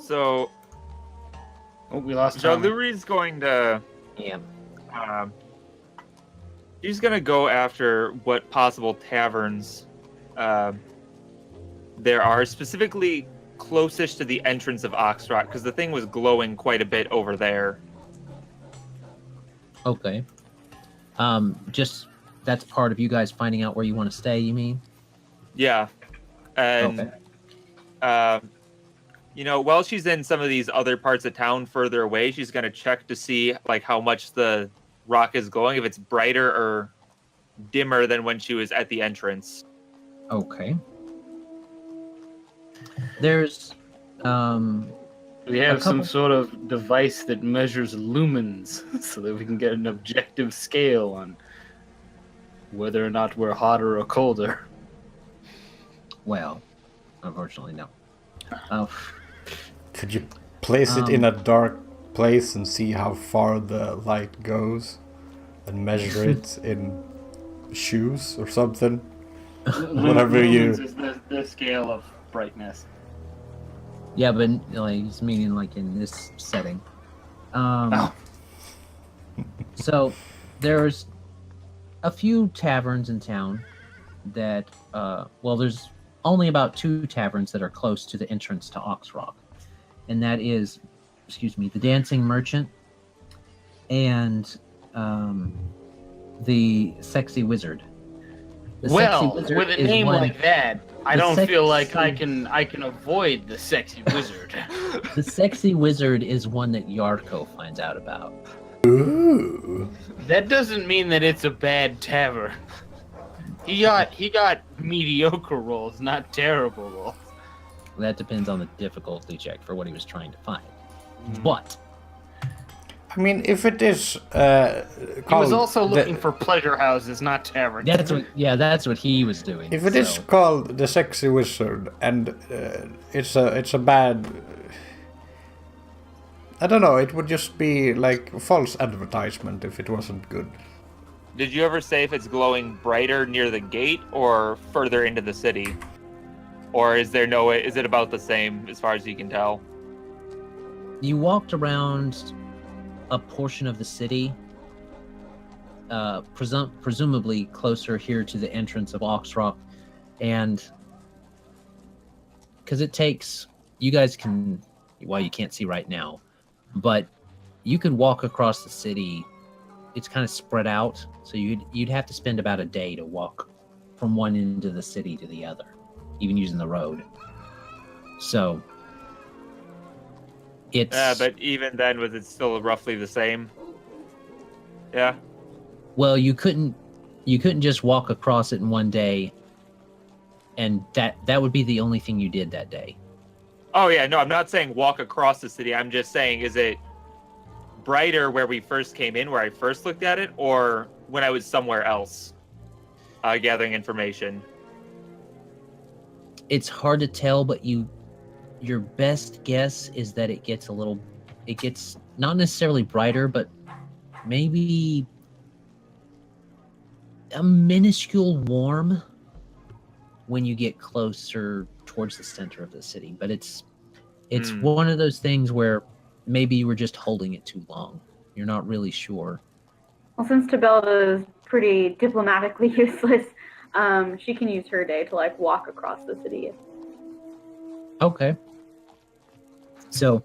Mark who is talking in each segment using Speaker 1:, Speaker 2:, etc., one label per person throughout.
Speaker 1: So,
Speaker 2: Oh, we lost Tom.
Speaker 1: Jaluri's going to...
Speaker 3: Yeah.
Speaker 1: She's going to go after what possible taverns there are, specifically closest to the entrance of Oxrock, because the thing was glowing quite a bit over there.
Speaker 3: Okay. Just that's part of you guys finding out where you want to stay, you mean?
Speaker 1: Yeah. And, while she's in some of these other parts of town further away, she's going to check to see, how much the rock is glowing, if it's brighter or dimmer than when she was at the entrance.
Speaker 3: Okay. There's,
Speaker 2: We have some sort of device that measures lumens so that we can get an objective scale on whether or not we're hotter or colder.
Speaker 3: Well, unfortunately, no.
Speaker 4: Could you place it in a dark place and see how far the light goes? And measure it in shoes or something? Whatever
Speaker 2: lumens is the scale of brightness.
Speaker 3: Yeah, but he's meaning in this setting. So there's a few taverns in town that, there's only about 2 taverns that are close to the entrance to Oxrock. And that is, the Dancing Merchant and the Sexy Wizard.
Speaker 2: Well, with a name like that, I don't feel like I can avoid the Sexy Wizard.
Speaker 3: The Sexy Wizard is one that Yarko finds out about.
Speaker 4: Ooh.
Speaker 2: That doesn't mean that it's a bad tavern. He got mediocre rolls, not terrible rolls.
Speaker 3: That depends on the difficulty check for what he was trying to find. But
Speaker 4: I mean, if it is
Speaker 2: he was also looking for pleasure houses, not taverns.
Speaker 3: That's what he was doing.
Speaker 4: If it is called the Sexy Wizard and it's a bad, I don't know, it would just be like false advertisement if it wasn't good.
Speaker 1: Did you ever say if it's glowing brighter near the gate or further into the city? Or is it about the same as far as you can tell?
Speaker 3: You walked around a portion of the city, presumably closer here to the entrance of Oxrock, and because it takes, you guys can, you can't see right now, but you could walk across the city. It's kind of spread out, so you'd have to spend about a day to walk from one end of the city to the other, even using the road. So it's...
Speaker 1: but even then, was it still roughly the same? Yeah.
Speaker 3: Well, you couldn't just walk across it in one day, and that would be the only thing you did that day.
Speaker 1: Oh yeah, no, I'm not saying walk across the city. I'm just saying, is it brighter where we first came in, where I first looked at it, or when I was somewhere else gathering information?
Speaker 3: It's hard to tell, but your best guess is that it gets not necessarily brighter, but maybe a minuscule warm when you get closer towards the center of the city. But it's one of those things where maybe you were just holding it too long. You're not really sure.
Speaker 5: Well, since Tabelda is pretty diplomatically useless, she can use her day to walk across the city.
Speaker 3: Okay. So,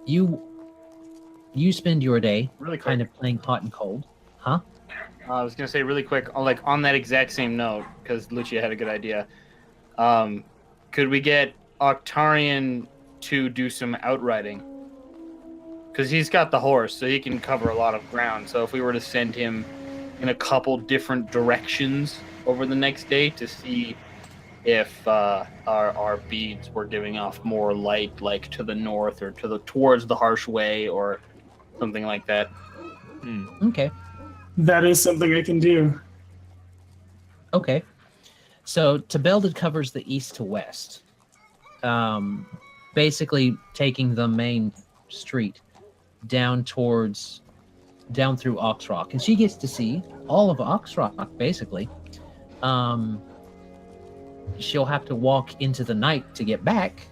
Speaker 3: you spend your day
Speaker 2: really quick,
Speaker 3: kind of playing hot and cold, huh?
Speaker 2: I was gonna say really quick, on that exact same note, because Lucia had a good idea. Could we get Octarian to do some outriding? Because he's got the horse, so he can cover a lot of ground. So if we were to send him in a couple different directions over the next day to see if our beads were giving off more light, to the north or towards the Harsh Way or something like that.
Speaker 3: Okay.
Speaker 6: That is something I can do.
Speaker 3: Okay. So Tabelda covers the east to west, basically taking the main street down through Oxrock, and she gets to see all of Oxrock, basically. She'll have to walk into the night to get back,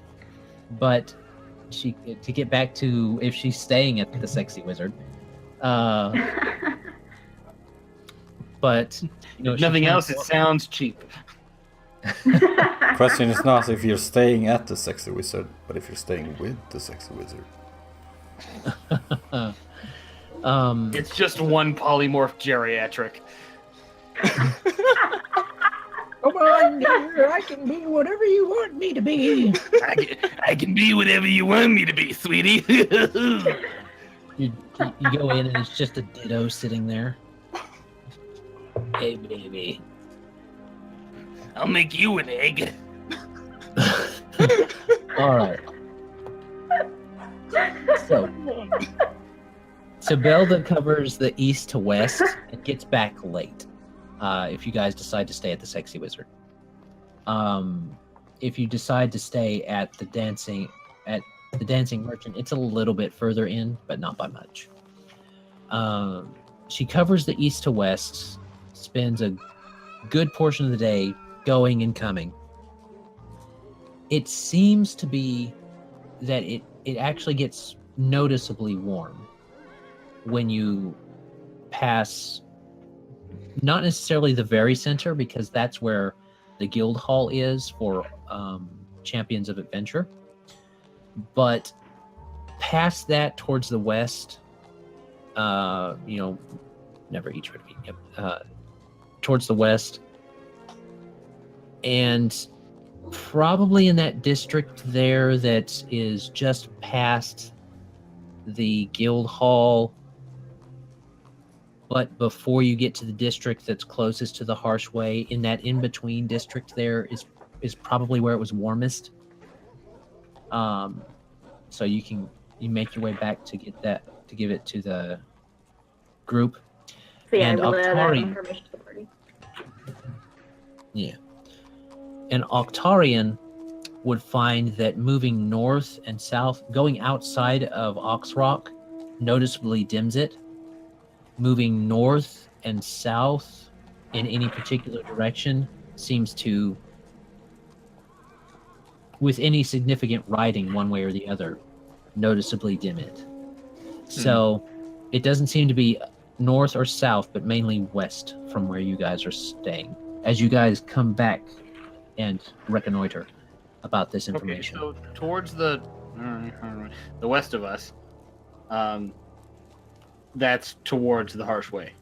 Speaker 3: but to get back to if she's staying at the Sexy Wizard. But
Speaker 2: If nothing else, it sounds cheap.
Speaker 4: Question is not if you're staying at the Sexy Wizard, but if you're staying with the Sexy Wizard.
Speaker 2: It's just one polymorph geriatric.
Speaker 3: Come on, dear, I can be whatever you want me to be.
Speaker 2: I can be whatever you want me to be, sweetie.
Speaker 3: You go in and it's just a ditto sitting there. Hey, baby.
Speaker 2: I'll make you an egg.
Speaker 3: All right. So Belda covers the east to west and gets back late. If you guys decide to stay at the Sexy Wizard. If you decide to stay at the dancing merchant, it's a little bit further in, but not by much. She covers the east to west, spends a good portion of the day going and coming. It seems to be that it actually gets noticeably warm when you pass, not necessarily the very center, because that's where the guild hall is for Champions of Adventure, but past that towards the west, never each repeat. Yep. Towards the west, and probably in that district there that is just past the guild hall, but before you get to the district that's closest to the Harsh Way, in that in-between district there is probably where it was warmest. So you make your way back to get that, to give it to the group.
Speaker 5: So yeah,
Speaker 3: And
Speaker 5: I relay that
Speaker 3: Octari-
Speaker 5: information to the party.
Speaker 3: Yeah. And Octarian would find that moving north and south, going outside of Oxrock, noticeably dims it. Moving north and south in any particular direction seems to, with any significant riding one way or the other, noticeably dim it. So it doesn't seem to be north or south, but mainly west from where you guys are staying. As you guys come back and reconnoiter about this information.
Speaker 2: Okay, so towards the west of us, that's towards the Harsh Way.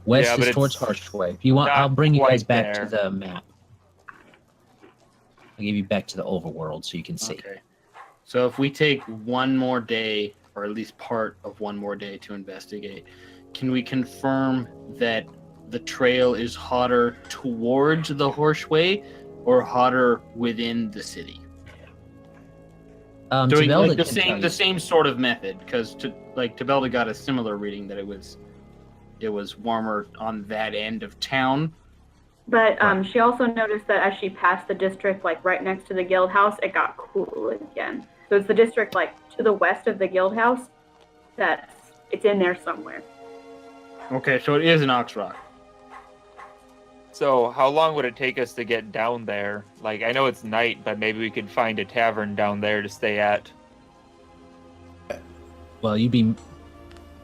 Speaker 3: West
Speaker 1: Yeah, but
Speaker 3: is towards
Speaker 1: it's
Speaker 3: Harsh Way. If you want,
Speaker 1: not
Speaker 3: I'll bring you guys
Speaker 1: quite
Speaker 3: back to
Speaker 1: there.
Speaker 3: the map. I'll give you back to the overworld so you can see.
Speaker 2: Okay. So if we take one more day, or at least part of one more day to investigate, can we confirm that the trail is hotter towards the Horseway or hotter within the city? Doing
Speaker 3: Tabelda
Speaker 2: like the
Speaker 3: can tell
Speaker 2: same
Speaker 3: you.
Speaker 2: the same sort of method, because Tabelda got a similar reading that it was warmer on that end of town.
Speaker 5: But she also noticed that as she passed the district, like right next to the guild house, it got cool again. So it's the district like to the west of the guild house it's in there somewhere.
Speaker 2: Okay, so it is an Oxrock.
Speaker 1: So how long would it take us to get down there? Like, I know it's night, but maybe we could find a tavern down there to stay at.
Speaker 3: Well, you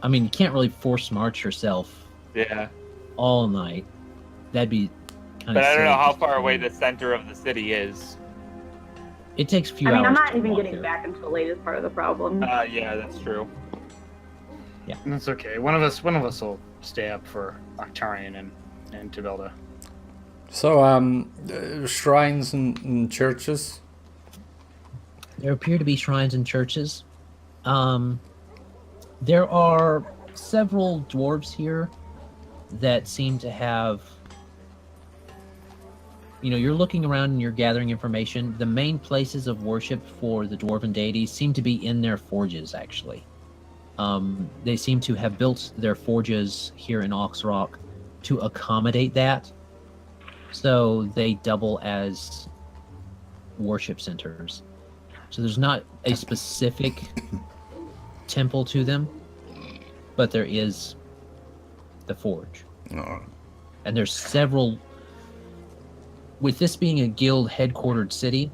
Speaker 3: can't really force march yourself
Speaker 1: Yeah.
Speaker 3: all night. That'd be kind of
Speaker 1: But I don't know
Speaker 3: silly.
Speaker 1: how far away the center of the city is.
Speaker 3: It takes a few
Speaker 5: I mean,
Speaker 3: hours.
Speaker 5: I'm not
Speaker 3: to
Speaker 5: even
Speaker 3: walk
Speaker 5: getting
Speaker 3: there.
Speaker 5: back until late is part of the problem.
Speaker 1: Yeah, that's true.
Speaker 2: That's okay. One of us will stay up for Octarian and Tabelda.
Speaker 4: So, shrines and churches.
Speaker 3: There appear to be shrines and churches. There are several dwarves here that seem to have. You're looking around and you're gathering information. The main places of worship for the dwarven deities seem to be in their forges, actually. They seem to have built their forges here in Oxrock to accommodate that. So they double as worship centers. So there's not a specific temple to them, but there is the forge.
Speaker 4: No.
Speaker 3: And there's several. With this being a guild headquartered city,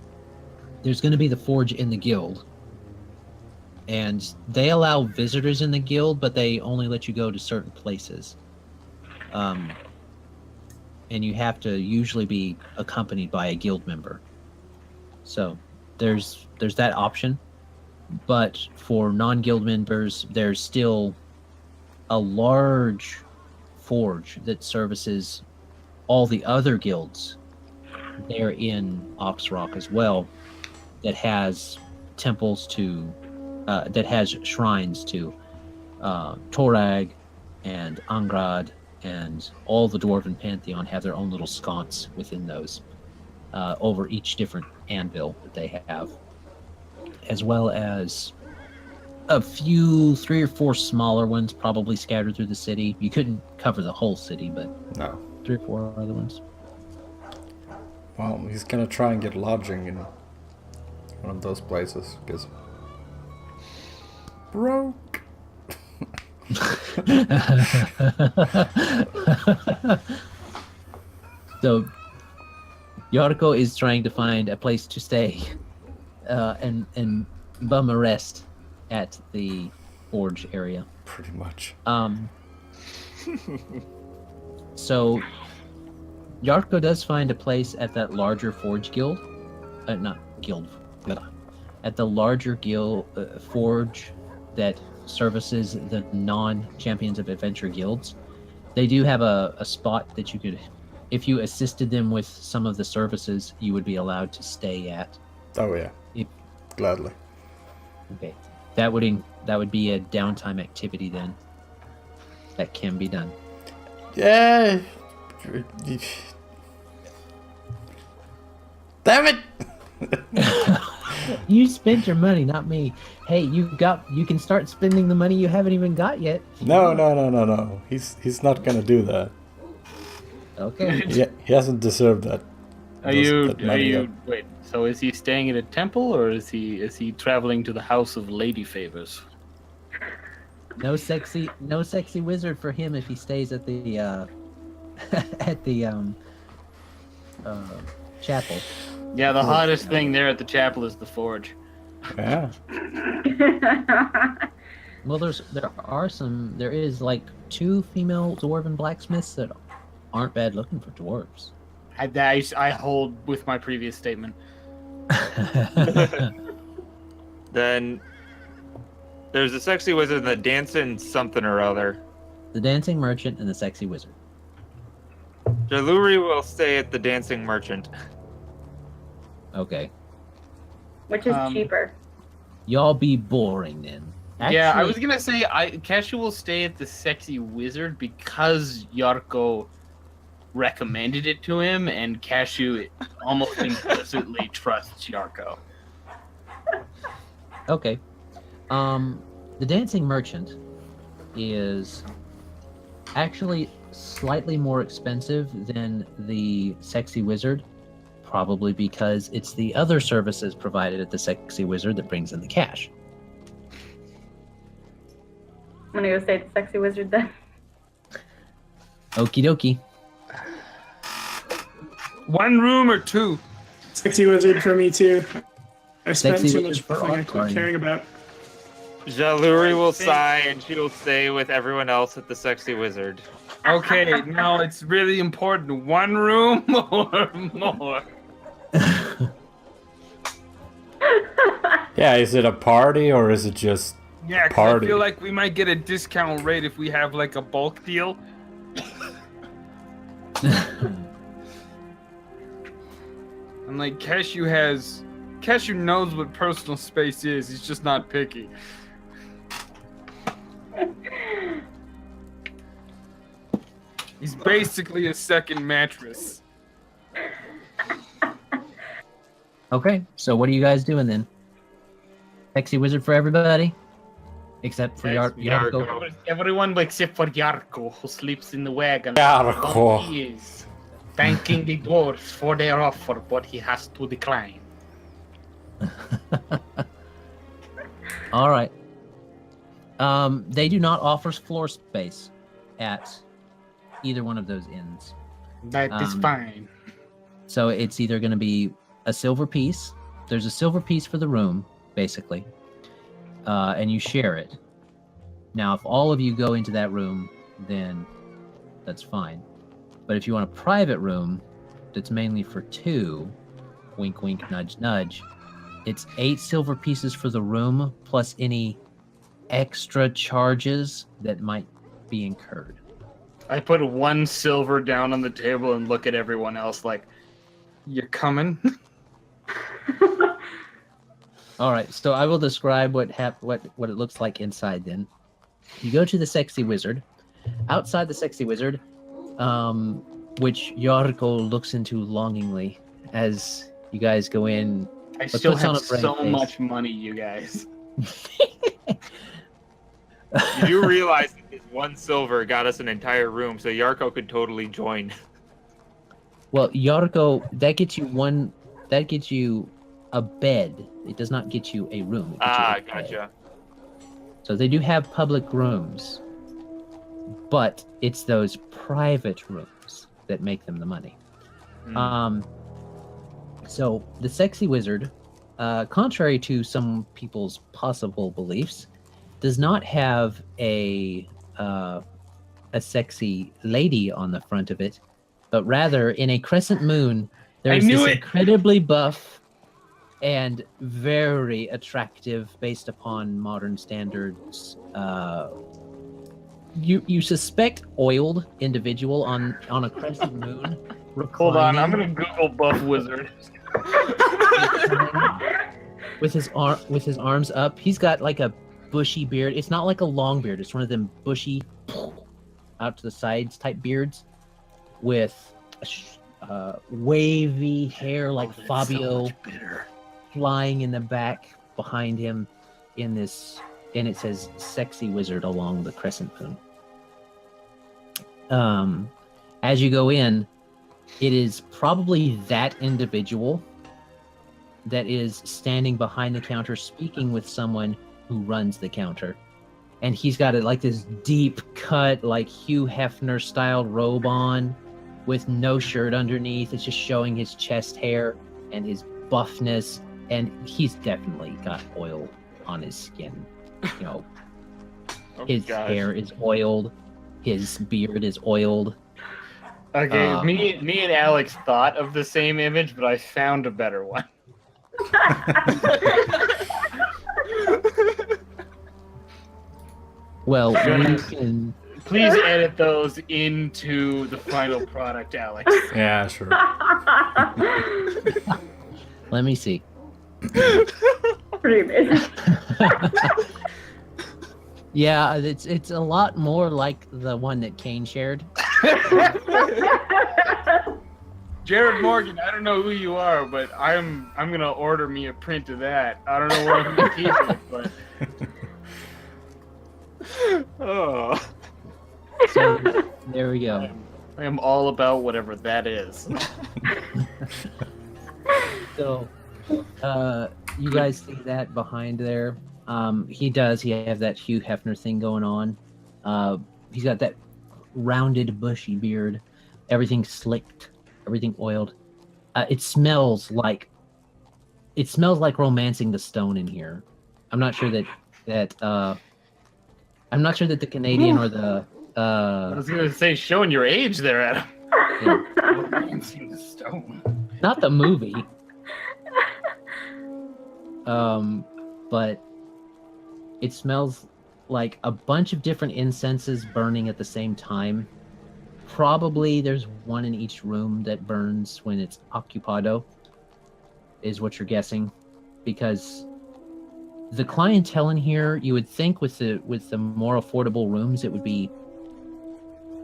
Speaker 3: there's going to be the forge in the guild, and they allow visitors in the guild, but they only let you go to certain places. And you have to usually be accompanied by a guild member. So there's that option. But for non-guild members, there's still a large forge that services all the other guilds there in Oxrock as well, that has temples to, that has shrines to Torag and Angrad, and all the Dwarven Pantheon have their own little sconce within those, over each different anvil that they have, as well as a few, 3 or 4 smaller ones probably scattered through the city. You couldn't cover the whole city, but
Speaker 4: No.
Speaker 3: 3 or 4 other ones.
Speaker 4: Well, he's gonna try and get lodging in one of those places, because broke.
Speaker 3: So Yarko is trying to find a place to stay and bum a rest at the forge area.
Speaker 4: Pretty much.
Speaker 3: So Yarko does find a place at that larger forge guild, at the larger guild forge that services the non-champions of adventure guilds. They do have a spot that you could, if you assisted them with some of the services, you would be allowed to stay at.
Speaker 4: Oh yeah. Gladly.
Speaker 3: Okay, that would be a downtime activity then. That can be done.
Speaker 4: Yeah. Damn it!
Speaker 3: You spent your money, not me. Hey, you can start spending the money you haven't even got yet.
Speaker 4: No. He's not gonna do that.
Speaker 3: Okay.
Speaker 4: Yeah, he hasn't deserved that.
Speaker 2: Wait, so is he staying in a temple, or is he traveling to the house of lady favors?
Speaker 3: No sexy wizard for him if he stays at the at the chapel.
Speaker 2: Yeah, the hottest thing there at the chapel is the forge.
Speaker 4: Yeah.
Speaker 3: Well, there is like 2 female dwarven blacksmiths that aren't bad looking for dwarves.
Speaker 2: I hold with my previous statement.
Speaker 1: Then there's a sexy wizard and the dancing something or other.
Speaker 3: The dancing merchant and the sexy wizard.
Speaker 1: Jaluri will stay at the dancing merchant.
Speaker 3: Okay.
Speaker 5: Which is cheaper.
Speaker 3: Y'all be boring then.
Speaker 2: Yeah, I
Speaker 3: Actually-
Speaker 2: was gonna say Cashew will stay at the sexy wizard because Yarko recommended it to him, and Cashew almost implicitly trusts Yarko.
Speaker 3: Okay. The dancing merchant is actually slightly more expensive than the sexy wizard, probably because it's the other services provided at the sexy wizard that brings in the cash.
Speaker 5: I'm gonna go stay at the sexy wizard then.
Speaker 3: Okie dokie.
Speaker 6: 1 room or 2? Sexy wizard for me too. I spent
Speaker 3: Sexy
Speaker 6: too much
Speaker 3: wizard for
Speaker 6: thing I quit
Speaker 3: Arcane.
Speaker 6: caring about.
Speaker 1: Jaluri will sigh and she will stay with everyone else at the sexy wizard.
Speaker 2: Okay, now it's really important. 1 room or more?
Speaker 4: Yeah, is it a party or is it just
Speaker 7: Yeah, 'cause
Speaker 4: party?
Speaker 7: I feel like we might get a discount rate if we have like a bulk deal. And like Cashew knows what personal space is. He's just not picky. He's basically a second mattress.
Speaker 3: Okay, so what are you guys doing then? Sexy wizard for everybody? Except for Yarko.
Speaker 2: Everyone except for Yarko, who sleeps in the wagon.
Speaker 4: Yarko.
Speaker 2: He is thanking the dwarves for their offer, but he has to decline.
Speaker 3: All right. They do not offer floor space at either one of those inns.
Speaker 2: That is fine.
Speaker 3: So it's either going to be a silver piece there's a silver piece for the room, basically, and you share it. Now, if all of you go into that room, then that's fine. But if you want a private room that's mainly for 2, wink, wink, nudge, nudge, it's 8 silver pieces for the room plus any extra charges that might be incurred.
Speaker 2: I put 1 silver down on the table and look at everyone else like, "You coming?"
Speaker 3: All right, so I will describe what it looks like inside. Then you go to the sexy wizard. Outside the sexy wizard, which Yarko looks into longingly as you guys go in.
Speaker 2: I
Speaker 3: But
Speaker 2: still
Speaker 3: puts on
Speaker 2: have
Speaker 3: a brave
Speaker 2: so
Speaker 3: face.
Speaker 2: much money, you guys.
Speaker 1: You do realize that this 1 silver got us an entire room, so Yarko could totally join.
Speaker 3: Well, Yarko, that gets you a bed. It does not get you a room. It gets you a bed.
Speaker 1: Gotcha.
Speaker 3: So they do have public rooms, but it's those private rooms that make them the money. So the sexy wizard, contrary to some people's possible beliefs, does not have a sexy lady on the front of it, but rather in a crescent moon, there's this incredibly buff and very attractive, based upon modern standards. You suspect oiled individual on a crescent moon.
Speaker 2: Hold on, I'm
Speaker 3: reclining
Speaker 2: gonna Google buff wizard.
Speaker 3: with his arms up. He's got like a bushy beard. It's not like a long beard. It's one of them bushy, out to the sides type beards, with wavy hair like Fabio, flying in the back behind him in this, and it says "sexy wizard" along the crescent moon. As you go in, it is probably that individual that is standing behind the counter speaking with someone who runs the counter. And he's got like this deep cut, like Hugh Hefner style robe on with no shirt underneath. It's just showing his chest hair and his buffness. And he's definitely got oil on his skin. You know, his hair is oiled. His beard is oiled.
Speaker 2: Okay, me and Alex thought of the same image, but I found a better one.
Speaker 3: Well, we
Speaker 2: Goodness.
Speaker 3: can.
Speaker 2: Please edit those into the final product, Alex.
Speaker 4: Yeah, sure.
Speaker 3: Let me see.
Speaker 5: Pretty amazing.
Speaker 3: Yeah, it's a lot more like the one that Kane shared.
Speaker 7: Jared Morgan, I don't know who you are, but I'm gonna order me a print of that. I don't know where I'm gonna keep it, but
Speaker 1: Oh.
Speaker 3: So there we go.
Speaker 2: I am all about whatever that is.
Speaker 3: So, you guys see that behind there? He does. He has that Hugh Hefner thing going on. He's got that rounded, bushy beard. Everything slicked, everything oiled. It smells like Romancing the Stone in here. I'm not sure that I'm not sure that the Canadian or the
Speaker 2: I was gonna say, showing your age there, Adam.
Speaker 3: yeah,
Speaker 2: Romancing the Stone.
Speaker 3: not the movie. But it smells like a bunch of different incenses burning at the same time. Probably there's one in each room that burns when it's occupado, is what you're guessing, because the clientele in here, you would think with the more affordable rooms, it would be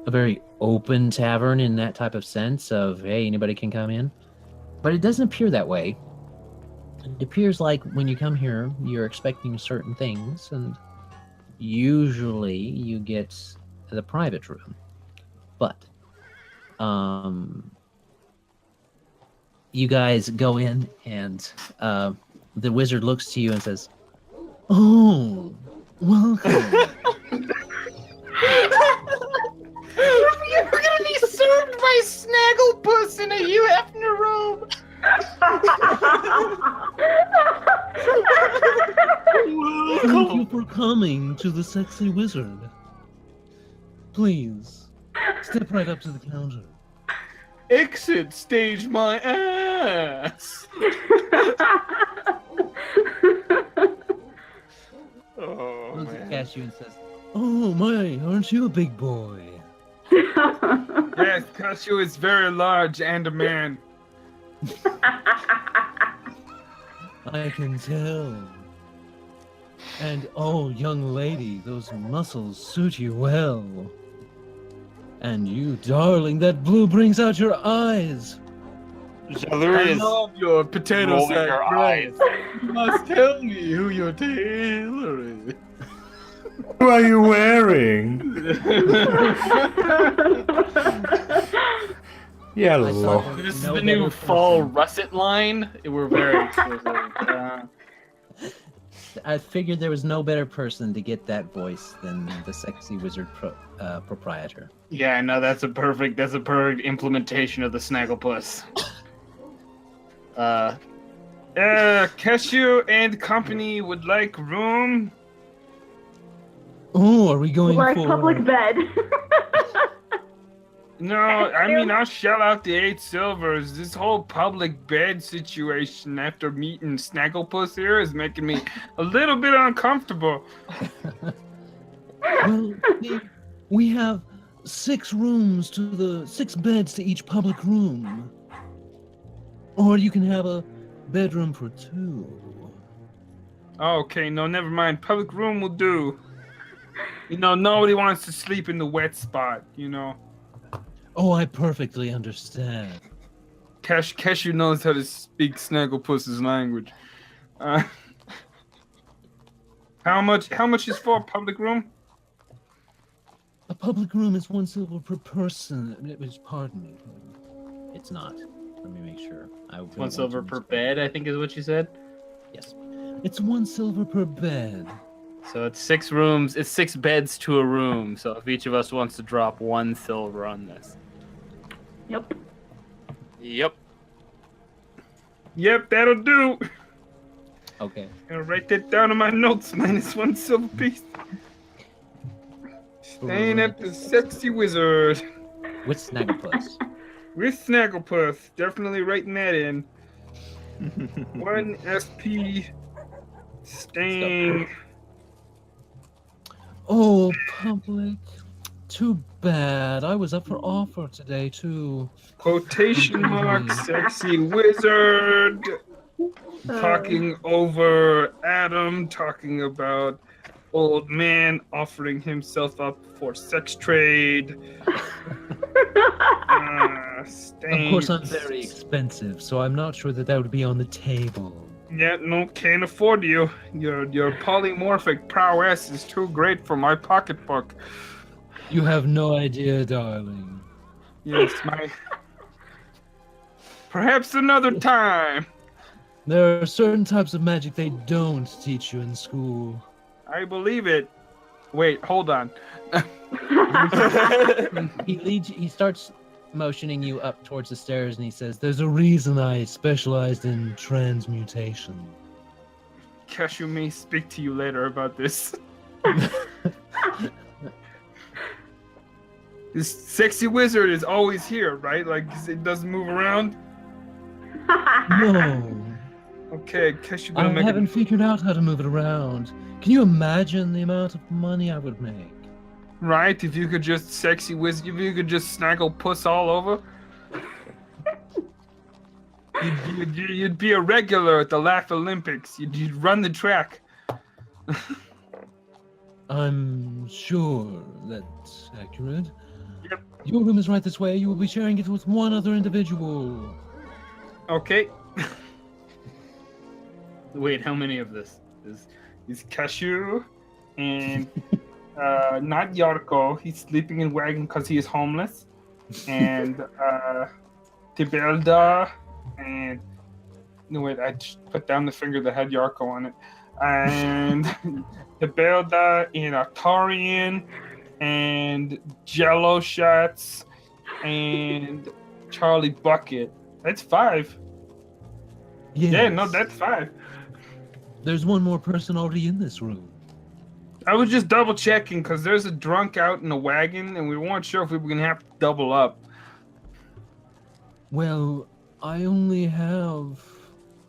Speaker 3: a very open tavern in that type of sense of, hey, anybody can come in. But it doesn't appear that way. It appears like when you come here, you're expecting certain things, and usually you get the private room. But you guys go in, and the wizard looks to you and says, "Oh, welcome."
Speaker 2: You're gonna be served by Snagglepuss in a Hugh Hefner robe.
Speaker 3: for coming to the Sexy Wizard. Please, step right up to the counter.
Speaker 7: Exit stage my ass. Oh
Speaker 3: Looks
Speaker 7: man.
Speaker 3: at you and says, "Oh my, aren't you a big boy?"
Speaker 7: Yes, Cashew is very large and a man.
Speaker 3: I can tell. And oh, young lady, those muscles suit you well. And you, darling, that blue brings out your eyes.
Speaker 1: Jalur
Speaker 7: I
Speaker 1: is
Speaker 7: love your potato
Speaker 1: rolling
Speaker 7: sack
Speaker 1: her
Speaker 7: dress.
Speaker 1: eyes.
Speaker 7: You must tell me who your tailor is.
Speaker 4: Who are you wearing? Yellow.
Speaker 3: thought-
Speaker 7: This is
Speaker 3: No
Speaker 7: the new
Speaker 3: better
Speaker 7: fall
Speaker 3: person.
Speaker 7: russet line. We're very exclusive.
Speaker 3: I figured there was no better person to get that voice than the Sexy Wizard proprietor.
Speaker 7: Yeah, no, that's a perfect implementation of the Snagglepuss. Cashew and company would like room.
Speaker 3: Oh, are we going
Speaker 5: Like
Speaker 3: for
Speaker 5: public bed.
Speaker 7: No, I mean, I'll shell out the 8 silvers. This whole public bed situation after meeting Snagglepuss here is making me a little bit uncomfortable.
Speaker 3: Well, we have 6 rooms to the 6 beds to each public room. Or you can have a bedroom for 2.
Speaker 7: Okay, no, never mind. Public room will do. You know, nobody wants to sleep in the wet spot, you know.
Speaker 3: Oh, I perfectly understand.
Speaker 7: Cashew knows how to speak Snagglepuss's language. How much is for a public room?
Speaker 3: A public room is 1 silver per person. Pardon me. It's not. Let me make sure. I don't
Speaker 2: 1
Speaker 3: want
Speaker 2: silver
Speaker 3: to
Speaker 2: per
Speaker 3: mistake.
Speaker 2: bed, I think is what you said.
Speaker 3: Yes. It's 1 silver per bed.
Speaker 2: So it's 6 rooms. It's 6 beds to a room. So if each of us wants to drop 1 silver on this.
Speaker 5: Yep.
Speaker 1: Yep.
Speaker 7: Yep, that'll do.
Speaker 3: Okay.
Speaker 7: Gonna write that down in my notes. Minus 1 silver piece. Staying at the Sexy Wizard
Speaker 3: With Snagglepuss.
Speaker 7: with Snagglepuss. Definitely writing that in. 1 SP. Staying.
Speaker 3: Oh, public. Too bad. I was up for offer today, too.
Speaker 7: Quotation mark. Sexy Wizard. Talking over Adam. Talking about old man offering himself up for sex trade.
Speaker 3: Of course, I'm very expensive, so I'm not sure that would be on the table.
Speaker 7: Yeah, no, can't afford you. Your polymorphic prowess is too great for my pocketbook.
Speaker 3: You have no idea, darling.
Speaker 7: Yes, my. Perhaps another time.
Speaker 3: There are certain types of magic they don't teach you in school.
Speaker 7: I believe it. Wait, hold on.
Speaker 3: He starts motioning you up towards the stairs, and he says, "There's a reason I specialized in transmutation."
Speaker 7: Cashew may speak to you later about this. This sexy wizard is always here, right? Like, it doesn't move around?
Speaker 3: No,
Speaker 7: Okay, Cashew
Speaker 3: I
Speaker 7: gonna make
Speaker 3: haven't
Speaker 7: a...
Speaker 3: figured out how to move it around. Can you imagine the amount of money I would make?
Speaker 7: Right? If you could just sexy wizard, if you could just snaggle puss all over. You'd be a regular at the Laugh Olympics. You'd run the track.
Speaker 3: I'm sure that's accurate.
Speaker 7: Yep.
Speaker 3: Your room is right this way. You will be sharing it with 1 other individual.
Speaker 7: Okay.
Speaker 2: Wait, how many of this?
Speaker 7: Is Cashew and not Yarko. He's sleeping in wagon because he is homeless. And Tibelda and no wait, I just put down the finger that had Yarko on it. And Tibelda and Octarian and Jello Shots and Charlie Bucket. That's 5.
Speaker 3: Yes.
Speaker 7: Yeah, no, that's 5.
Speaker 3: There's 1 more person already in this room.
Speaker 7: I was just double checking because there's a drunk out in the wagon, and we weren't sure if we were gonna have to double up.
Speaker 3: Well, I only have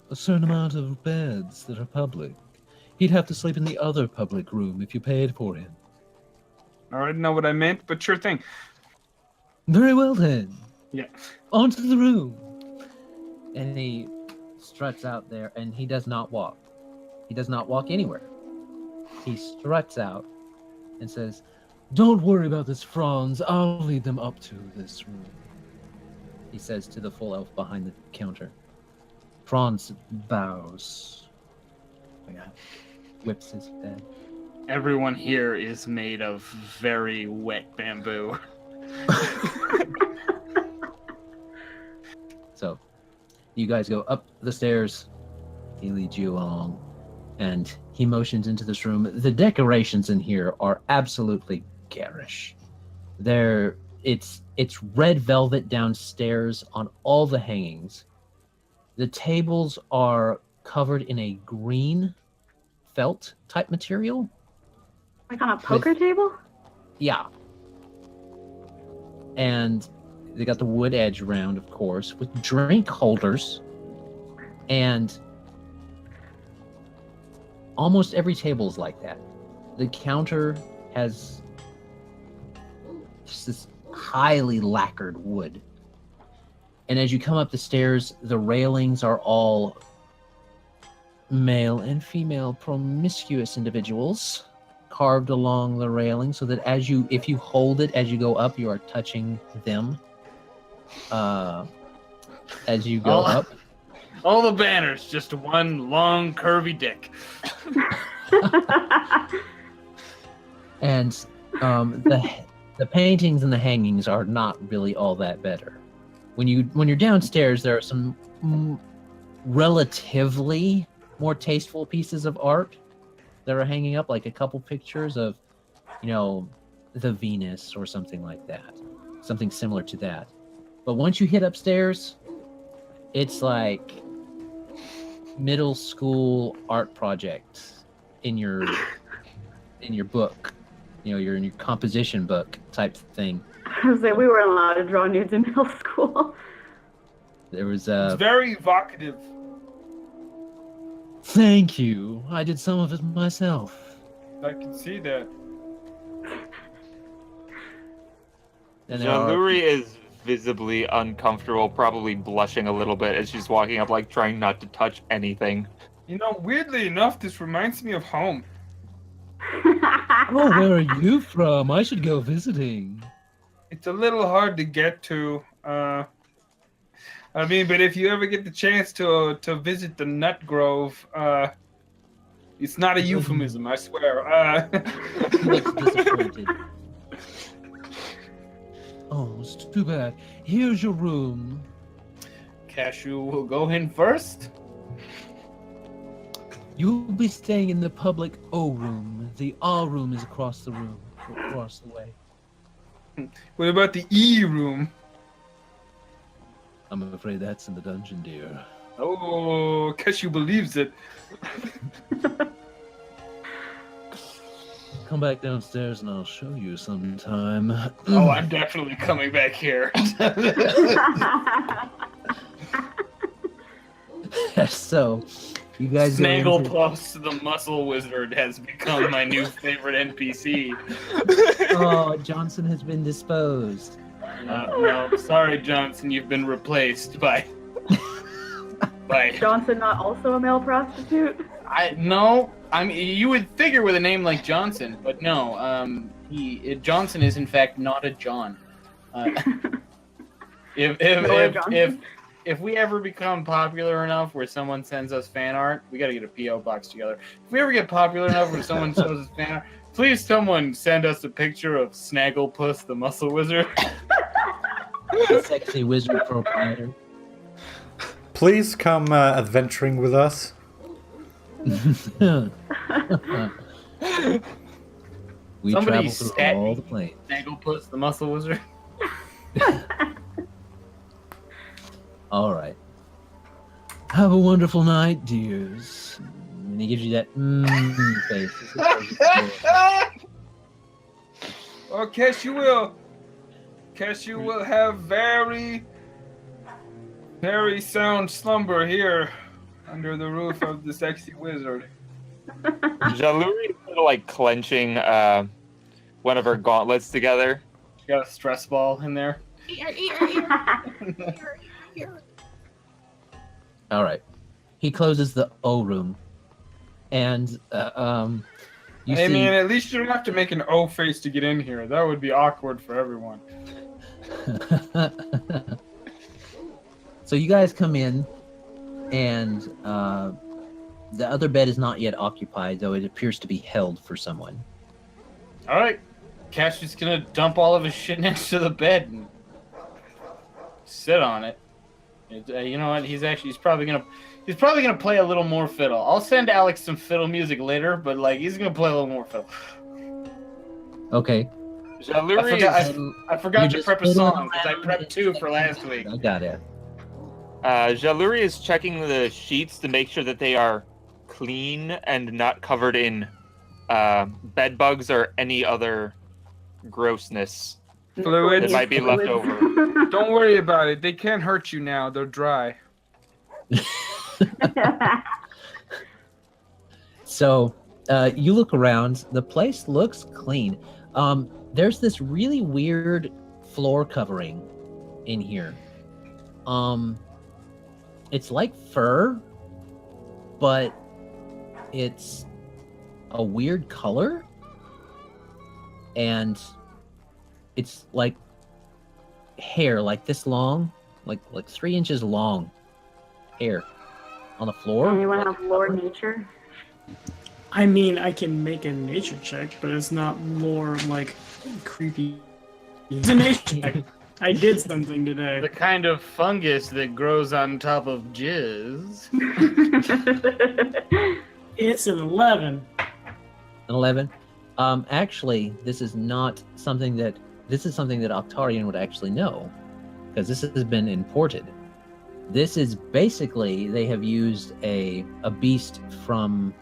Speaker 3: a certain amount of beds that are public. He'd have to sleep in the other public room if you paid for him.
Speaker 7: I didn't know what I meant, but sure thing.
Speaker 3: Very well then.
Speaker 7: Yeah.
Speaker 3: Onto the room. And he struts out there, and he does not walk. He does not walk anywhere. He struts out and says, "Don't worry about this, Franz. I'll lead them up to this room," he says to the full elf behind the counter. Franz bows. Whips his head.
Speaker 2: Everyone here is made of very wet bamboo.
Speaker 3: So, you guys go up the stairs. He leads you along, and he motions into this room. The decorations in here are absolutely garish. It's red velvet downstairs on all the hangings. The tables are covered in a green felt type material.
Speaker 5: Like on a poker table?
Speaker 3: Yeah. And they got the wood edge round, of course, with drink holders. And almost every table is like that. The counter has just this highly lacquered wood. And as you come up the stairs, the railings are all male and female promiscuous individuals carved along the railing, so that if you hold it as you go up, you are touching them as you go up.
Speaker 2: All the banners, just one long curvy dick.
Speaker 3: And the paintings and the hangings are not really all that better. When you're downstairs, there are some relatively more tasteful pieces of art that are hanging up, like a couple pictures of, the Venus or something like that, something similar to that. But once you hit upstairs, it's like middle school art project in your book, you're in your composition book type thing.
Speaker 5: I was like, we weren't allowed to draw nudes in middle school.
Speaker 3: There was
Speaker 7: It's very evocative.
Speaker 3: Thank you. I did some of it myself.
Speaker 7: I can see that.
Speaker 3: And there are-
Speaker 1: Jean-Louis is visibly uncomfortable, probably blushing a little bit as she's walking up, like trying not to touch anything.
Speaker 7: Weirdly enough, this reminds me of home.
Speaker 3: Oh, where are you from? I should go visiting.
Speaker 7: It's a little hard to get to. But if you ever get the chance to visit the Nut Grove, it's not a euphemism, I swear.
Speaker 3: He looks disappointed. Oh, it's too bad. Here's your room.
Speaker 2: Cashew will go in first.
Speaker 3: You'll be staying in the public O room. The R room is across the way.
Speaker 7: What about the E room?
Speaker 3: I'm afraid that's in the dungeon, dear.
Speaker 7: Oh, Cashew believes it.
Speaker 3: Come back downstairs and I'll show you sometime.
Speaker 2: Oh, I'm definitely coming back here.
Speaker 3: So, you guys go into-
Speaker 2: Snagglepuss the Muscle Wizard has become my new favorite NPC.
Speaker 3: Oh, Johnson has been disposed.
Speaker 2: No, sorry, Johnson, you've been replaced by.
Speaker 5: Johnson not also a male prostitute?
Speaker 2: No. I mean, you would figure with a name like Johnson, but no. Johnson is in fact not a John. If we ever become popular enough where someone sends us fan art, we got to get a PO box together. If we ever get popular enough where someone shows us fan art, please someone send us a picture of Snagglepuss the Muscle Wizard.
Speaker 3: The sexy wizard proprietor.
Speaker 4: Please come adventuring with us.
Speaker 3: We
Speaker 2: Somebody
Speaker 3: travel through
Speaker 2: stat
Speaker 3: all
Speaker 2: me.
Speaker 3: the planes.
Speaker 2: Snagglepuss the Muscle Wizard.
Speaker 3: All right. Have a wonderful night, dears. And he gives you that face.
Speaker 7: Oh, Cash, you will. Cash, you will have very, very sound slumber here under the roof of the sexy wizard.
Speaker 1: Jaluri is sort of like clenching one of her gauntlets together.
Speaker 2: You got a stress ball in there.
Speaker 3: All right. He closes the O room, and you
Speaker 7: Hey
Speaker 3: see.
Speaker 7: man, at least you don't have to make an O face to get in here. That would be awkward for everyone.
Speaker 3: So you guys come in, and the other bed is not yet occupied, though it appears to be held for someone.
Speaker 2: All right, Cash is gonna dump all of his shit next to the bed and sit on it. You know what? He's probably gonna play a little more fiddle. I'll send Alex some fiddle music later, but like he's gonna play a little more fiddle.
Speaker 3: Okay.
Speaker 1: Jaluri
Speaker 2: I forgot
Speaker 3: You
Speaker 2: to
Speaker 3: just
Speaker 2: prep a
Speaker 3: fiddle
Speaker 2: song because I prepped 2 for last week.
Speaker 3: I got it.
Speaker 1: Jaluri is checking the sheets to make sure that they are clean and not covered in bed bugs or any other grossness
Speaker 7: Fluids.
Speaker 1: that might be left over.
Speaker 7: Don't worry about it. They can't hurt you now. They're dry.
Speaker 3: So you look around. The place looks clean. There's this really weird floor covering in here. It's like fur, but it's a weird color, and it's like hair, like this long, like 3 inches long hair on the floor.
Speaker 5: Anyone have lore nature?
Speaker 6: I mean, I can make a nature check, but it's not more like creepy. It's a nature check. I did something today.
Speaker 2: The kind of fungus that grows on top of jizz.
Speaker 6: It's an 11.
Speaker 3: An 11. Actually, this is something that Octarian would actually know, because this has been imported. This is basically, they have used a beast from.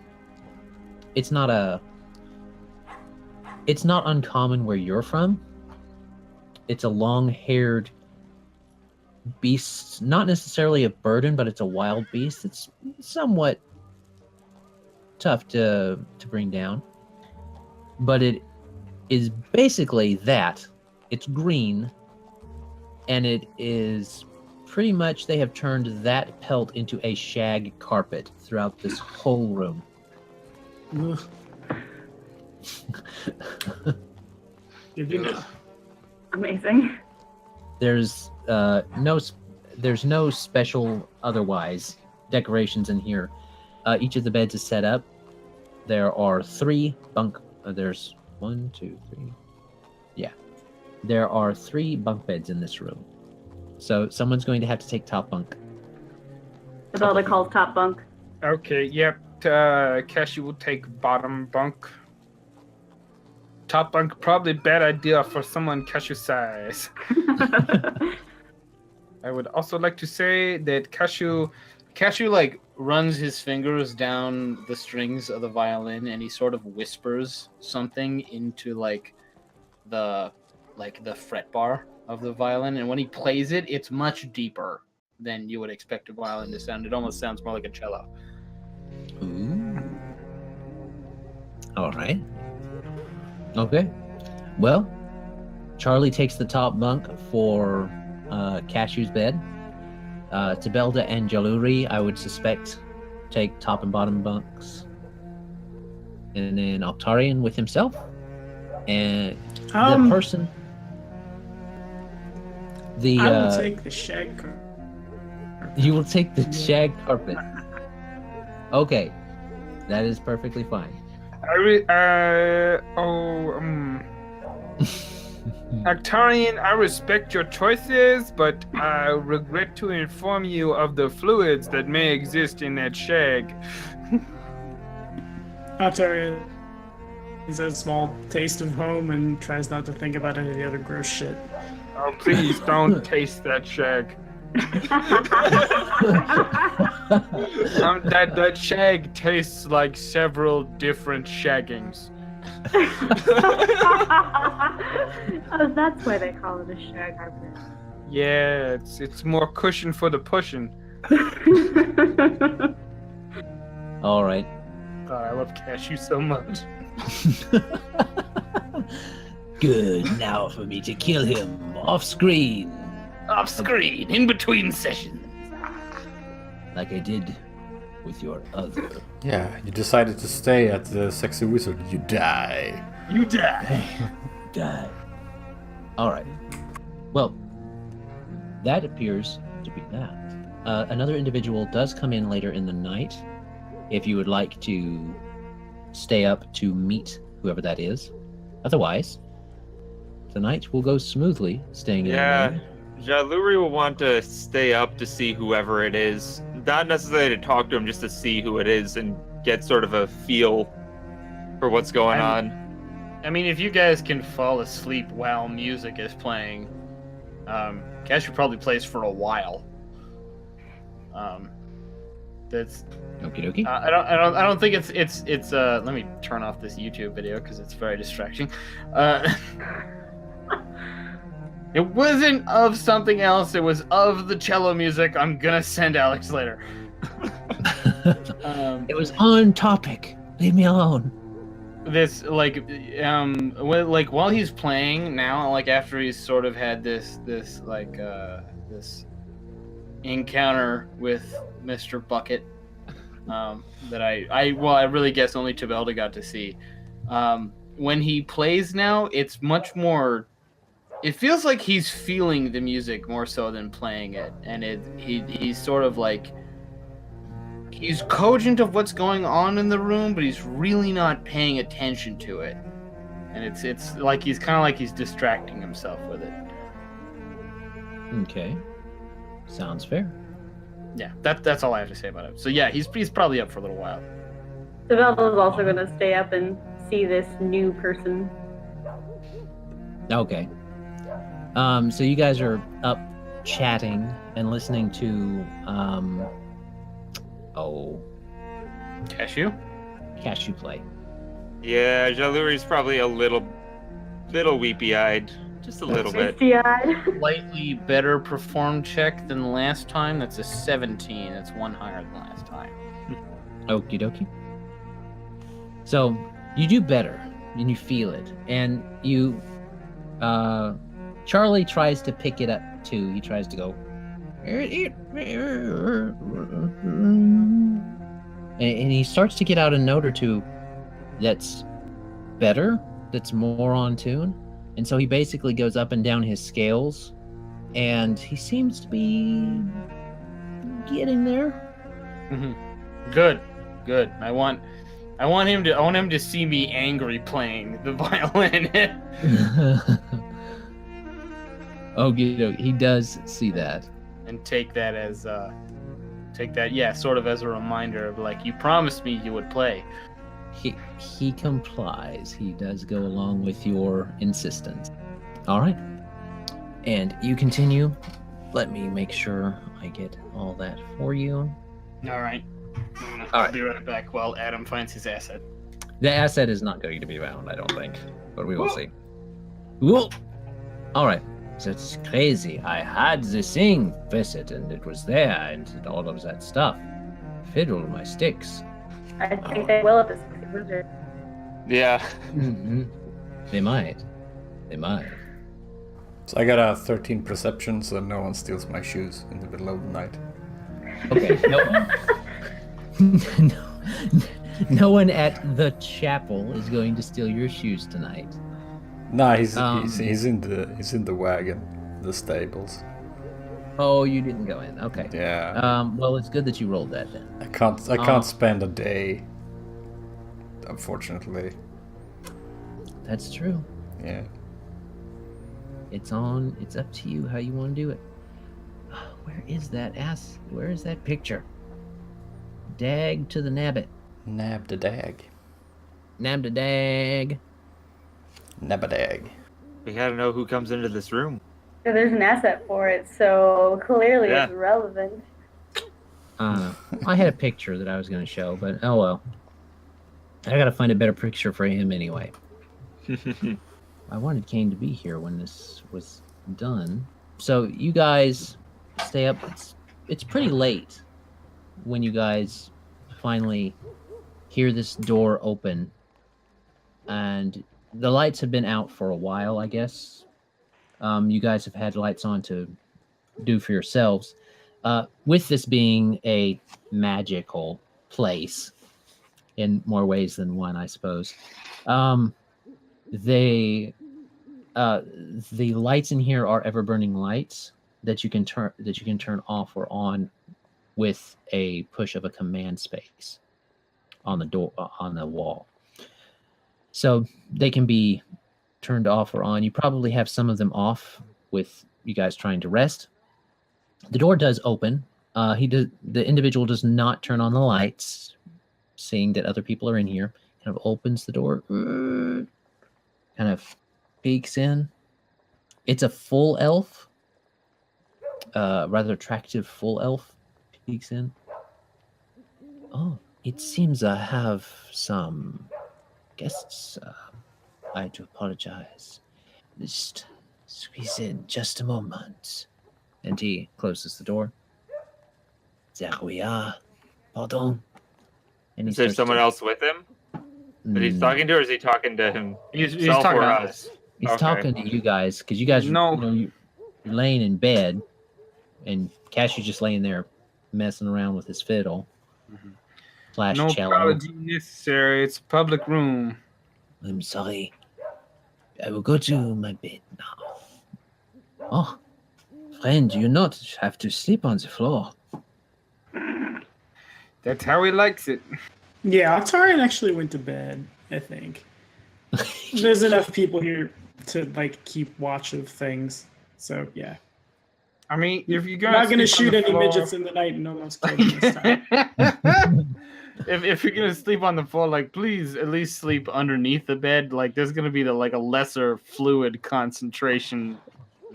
Speaker 3: It's not uncommon where you're from. It's a long-haired beast, not necessarily a burden, but it's a wild beast. It's somewhat tough to bring down. But it is basically that. It's green, and it is pretty much, they have turned that pelt into a shag carpet throughout this whole room.
Speaker 6: Ugh. Good to know.
Speaker 5: Amazing.
Speaker 3: There's no special otherwise decorations in here. Each of the beds is set up. There are 3 bunk. There's 1, 2, 3. Yeah, there are 3 bunk beds in this room. So someone's going to have to take top bunk.
Speaker 5: Isabella calls top bunk.
Speaker 7: Okay, yep. Cassie will take bottom bunk. Top bunk, probably bad idea for someone Cashew size. I would also like to say that Cashew like runs his fingers down the strings of the violin, and he sort of whispers something into like the fret bar of the violin, and when he plays it, it's much deeper than you would expect a violin to sound. It almost sounds more like a cello.
Speaker 3: Ooh. All right. Okay. Well, Charlie takes the top bunk for Cashew's bed. Tabelda and Jaluri, I would suspect, take top and bottom bunks. And then Octarian with himself. And the person...
Speaker 6: I will take the shag carpet.
Speaker 3: You will take the shag carpet. Okay. That is perfectly fine.
Speaker 7: Actarian, I respect your choices, but I regret to inform you of the fluids that may exist in that shag.
Speaker 6: Octarian has a small taste of home and tries not to think about any of the other gross shit.
Speaker 7: Oh, please don't taste that shag.
Speaker 2: That shag tastes like several different shaggings.
Speaker 5: Oh, that's why they call it a shag carpet.
Speaker 2: Yeah, it's more cushion for the pushing.
Speaker 3: All right.
Speaker 2: God, I love cashew so much.
Speaker 3: Good. Now for me to kill him off screen,
Speaker 2: Off screen, in between sessions.
Speaker 3: like I did with your other.
Speaker 4: Yeah, you decided to stay at the Sexy Wizard. You die.
Speaker 2: You die.
Speaker 3: Die. All right. Well, that appears to be that. Another individual does come in later in the night. If you would like to stay up to meet whoever that is. Otherwise, the night will go smoothly, staying in
Speaker 1: Yeah,
Speaker 3: there.
Speaker 1: Jaluri will want to stay up to see whoever it is. Not necessarily to talk to him, just to see who it is and get sort of a feel for what's going on.
Speaker 2: I mean, if you guys can fall asleep while music is playing, Cashew probably plays for a while. That's
Speaker 3: Okie dokie.
Speaker 2: I don't think it's let me turn off this YouTube video because it's very distracting. It wasn't of something else. It was of the cello music. I'm gonna send Alex later.
Speaker 3: It was on topic. Leave me alone.
Speaker 2: This while he's playing now, like after he's sort of had this encounter with Mr. Bucket, that I really guess only Tabelda got to see. When he plays now, it's much more. It feels like he's feeling the music more so than playing it, and he's sort of like he's cogent of what's going on in the room, but he's really not paying attention to it, and it's like he's kind of like he's distracting himself with it.
Speaker 3: Okay. Sounds fair.
Speaker 2: Yeah, that's all I have to say about it. So yeah, he's probably up for a little while.
Speaker 5: Savelda's also going to stay up and see this new person.
Speaker 3: Okay. So you guys are up chatting and listening to
Speaker 2: Cashew?
Speaker 3: Cashew play.
Speaker 1: Yeah, Jaluri's probably a little weepy-eyed. Just a little bit.
Speaker 5: Misty-eyed.
Speaker 2: Slightly better performed check than last time. That's a 17. That's one higher than last time.
Speaker 3: Okie dokie. So you do better and you feel it. And you Charlie tries to pick it up too. He tries to go and he starts to get out a note or two that's better, that's more on tune. And so he basically goes up and down his scales, and he seems to be getting there.
Speaker 2: Mm-hmm. Good. I want him to see me angry playing the violin.
Speaker 3: Oh, he does see that,
Speaker 2: and take that as sort of as a reminder of like, you promised me you would play.
Speaker 3: He complies. He does go along with your insistence. All right. And you continue. Let me make sure I get all that for you.
Speaker 2: All right.
Speaker 3: All
Speaker 2: I'll be right back while Adam finds his asset.
Speaker 3: The asset is not going to be found, I don't think. But we will see. Whoa. All right. That's crazy. I had the thing visit, and it was there, and all of that stuff. Fiddle my sticks.
Speaker 5: I think they will at the Sexy Wizard.
Speaker 1: Yeah.
Speaker 3: Mm-hmm. They might.
Speaker 4: So I got a 13 perception, so no one steals my shoes in the middle of the night.
Speaker 3: Okay. No one at the chapel is going to steal your shoes tonight.
Speaker 4: Nah, he's in the wagon, the stables.
Speaker 3: Oh, you didn't go in. Okay.
Speaker 4: Yeah.
Speaker 3: Well, it's good that you rolled that then.
Speaker 4: I can't spend a day, unfortunately.
Speaker 3: That's true.
Speaker 4: Yeah.
Speaker 3: It's up to you how you want to do it. Where is that ass? Where is that picture? Dag to the nabbit.
Speaker 4: Nab the dag.
Speaker 3: Nab the dag.
Speaker 4: Nabadag.
Speaker 1: We gotta know who comes into this room.
Speaker 5: So there's an asset for it, so clearly
Speaker 1: Yeah.
Speaker 5: it's relevant.
Speaker 3: I had a picture that I was going to show, but oh well. I got to find a better picture for him anyway. I wanted Kane to be here when this was done. So you guys stay up. It's pretty late when you guys finally hear this door open, and the lights have been out for a while, I guess. You guys have had lights on to do for yourselves. With this being a magical place in more ways than one, I suppose. The lights in here are ever burning lights that you can turn off or on with a push of a command space on the door on the wall. So they can be turned off or on. You probably have some of them off with you guys trying to rest. The door does open. The individual does not turn on the lights, seeing that other people are in here. Kind of opens the door, kind of peeks in. It's a full elf, rather attractive full elf. Peeks in. Oh, it seems I have some guests. I do apologize. Just squeeze in just a moment. And he closes the door. There we are. Pardon. And
Speaker 1: Is there someone else with him that he's talking to, or is he talking to him?
Speaker 2: He's talking to us.
Speaker 3: He's
Speaker 1: Okay.
Speaker 3: talking to you guys because you guys,
Speaker 7: No.
Speaker 3: you're laying in bed, and Cashew's just laying there, messing around with his fiddle. Slash
Speaker 7: No
Speaker 3: cello.
Speaker 7: apology necessary. It's a public room.
Speaker 3: I'm sorry. I will go to my bed now. Oh, friend, you not have to sleep on the floor.
Speaker 7: That's how he likes it.
Speaker 6: Yeah, Octarian actually went to bed, I think. There's enough people here to like keep watch of things. So yeah.
Speaker 7: I mean, if you're
Speaker 6: I'm not gonna
Speaker 7: sleep
Speaker 6: shoot
Speaker 7: on the
Speaker 6: any
Speaker 7: floor-
Speaker 6: midgets in the night and almost kill them this time.
Speaker 2: If you're gonna sleep on the floor, like please at least sleep underneath the bed. Like there's gonna be a lesser fluid concentration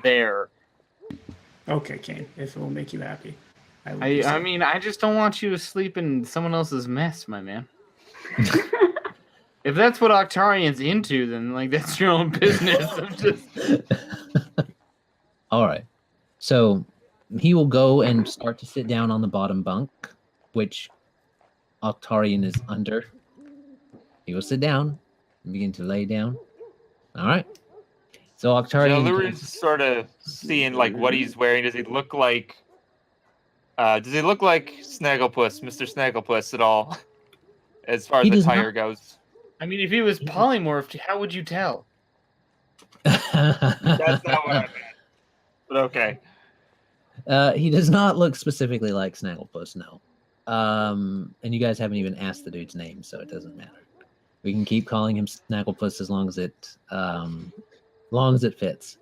Speaker 2: there.
Speaker 6: Okay, Kane, if it will make you happy. Will do so.
Speaker 2: I mean, I just don't want you to sleep in someone else's mess, my man. If that's what Octarian's into, then like that's your own business. I'm just
Speaker 3: All right. So he will go and start to sit down on the bottom bunk, which Octarian is under. He will sit down and begin to lay down. All right. So Octarian.
Speaker 1: Lurin's sort of seeing like what he's wearing. Does he look like Snagglepuss, Mr. Snagglepuss at all? As far as
Speaker 3: He
Speaker 1: the
Speaker 3: does
Speaker 1: tire
Speaker 3: not.
Speaker 1: goes.
Speaker 2: I mean, if he was polymorphed, how would you tell?
Speaker 1: That's not what I meant. But okay.
Speaker 3: He does not look specifically like Snagglepuss, no. And you guys haven't even asked the dude's name, so it doesn't matter. We can keep calling him Snagglepuss as long as it fits.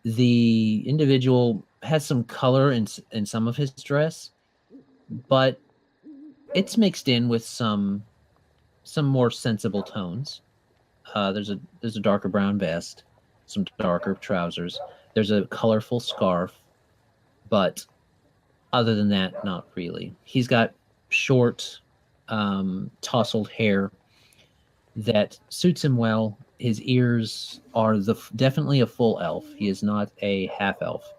Speaker 3: The individual has some color in some of his dress, but it's mixed in with some more sensible tones. There's a darker brown vest, some darker trousers. There's a colorful scarf, but other than that, not really. He's got short, tousled hair that suits him well. His ears are definitely a full elf. He is not a half elf.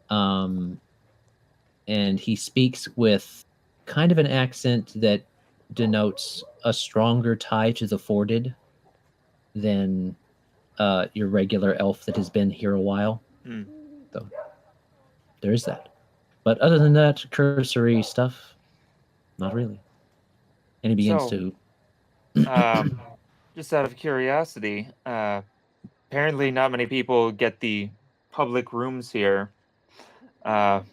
Speaker 3: And he speaks with kind of an accent that denotes a stronger tie to the Forded than your regular elf that has been here a while. So there is that. But other than that, cursory stuff, not really. And he begins to.
Speaker 1: Just out of curiosity, apparently not many people get the public rooms here. What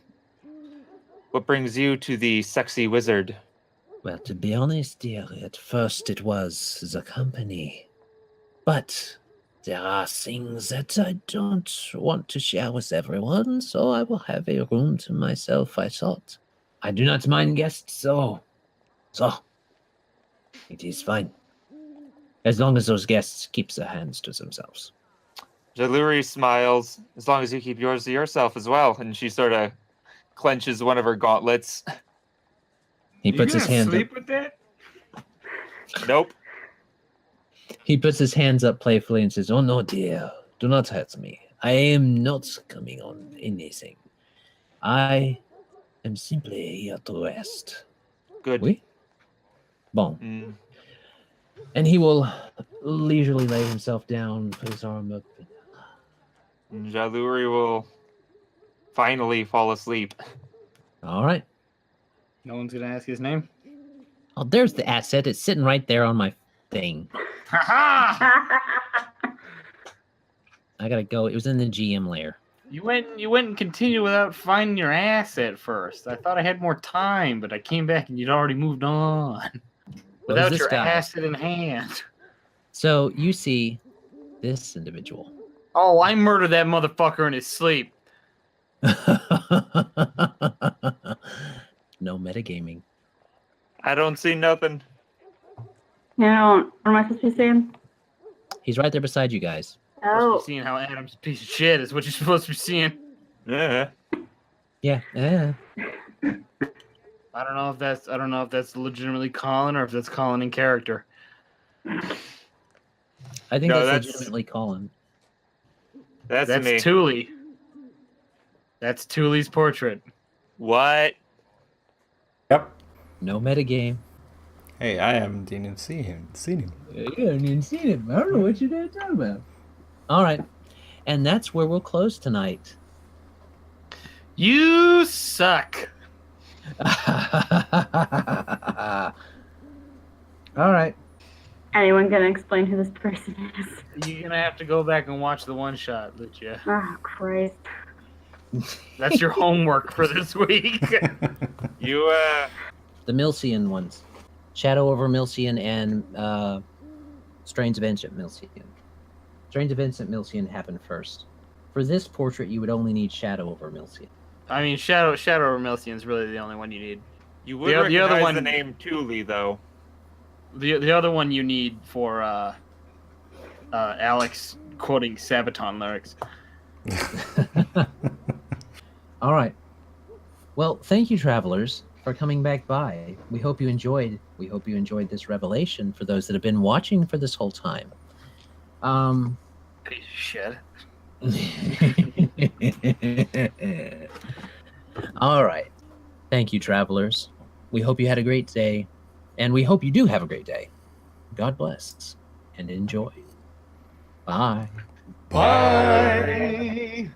Speaker 1: brings you to the sexy wizard?
Speaker 3: Well, to be honest, dear, at first it was the company. But there are things that I don't want to share with everyone, so I will have a room to myself, I thought. I do not mind guests, so it is fine. As long as those guests keep their hands to themselves.
Speaker 1: Jaluri smiles. As long as you keep yours to yourself as well. And she sort of clenches one of her gauntlets.
Speaker 3: He puts his hands
Speaker 7: sleep
Speaker 3: up.
Speaker 7: with that?
Speaker 1: Nope.
Speaker 3: He puts his hands up playfully and says, "Oh no, dear, do not hurt me. I am not coming on anything. I am simply here to rest."
Speaker 1: Good.
Speaker 3: Oui? Bon.
Speaker 1: Mm.
Speaker 3: And he will leisurely lay himself down, put his arm up.
Speaker 1: Jaluri will finally fall asleep.
Speaker 3: All right.
Speaker 2: No one's gonna ask his name.
Speaker 3: Oh, there's the asset. It's sitting right there on my thing.
Speaker 2: Ha
Speaker 3: I gotta go. It was in the GM layer.
Speaker 2: You went and continued without finding your asset first. I thought I had more time, but I came back and you'd already moved on.
Speaker 3: Well,
Speaker 2: Without
Speaker 3: this
Speaker 2: your
Speaker 3: guy.
Speaker 2: asset in hand.
Speaker 3: So you see this individual.
Speaker 2: Oh, I murdered that motherfucker in his sleep.
Speaker 3: No metagaming.
Speaker 1: I don't see nothing.
Speaker 5: You know, what am I supposed to be saying?
Speaker 3: He's right there beside you guys.
Speaker 2: Supposed to
Speaker 5: Oh,
Speaker 2: be seeing how Adam's a piece of shit is what you're supposed to be seeing.
Speaker 1: Yeah.
Speaker 3: Yeah.
Speaker 2: I don't know if that's legitimately Colin or if that's Colin in character.
Speaker 3: I think
Speaker 1: No,
Speaker 3: that's
Speaker 1: that's-
Speaker 3: legitimately Colin.
Speaker 1: That's
Speaker 2: That's
Speaker 1: me.
Speaker 2: Thule. That's Thule's portrait.
Speaker 1: What?
Speaker 4: Yep.
Speaker 3: No metagame.
Speaker 4: Hey, I haven't even seen him.
Speaker 3: You haven't even seen it. I don't know what you're talking about. All right. And that's where we'll close tonight.
Speaker 2: You suck.
Speaker 3: All right.
Speaker 5: anyone gonna explain who this person is?
Speaker 2: You're gonna have to go back and watch the one shot, Lucia.
Speaker 5: Oh, Christ.
Speaker 2: That's your homework for this week.
Speaker 1: You,
Speaker 3: The Milcian ones. Shadow over Milcian and Strains of Ancient Milcian. Strains of Ancient Milcian happened first. For this portrait, you would only need Shadow over Milcian.
Speaker 2: I mean, Shadow over Milcian is really the only one you need.
Speaker 1: you would
Speaker 2: The
Speaker 1: recognize
Speaker 2: other one-
Speaker 1: the name Thule, though.
Speaker 2: The other one you need for Alex quoting Sabaton lyrics.
Speaker 3: All right. Well, thank you, travelers, for coming back by. We hope you enjoyed. We hope you enjoyed this revelation. For those that have been watching for this whole time.
Speaker 2: Piece of shit.
Speaker 3: All right. Thank you, travelers. We hope you had a great day, and we hope you do have a great day. God bless and enjoy. Bye.
Speaker 4: Bye.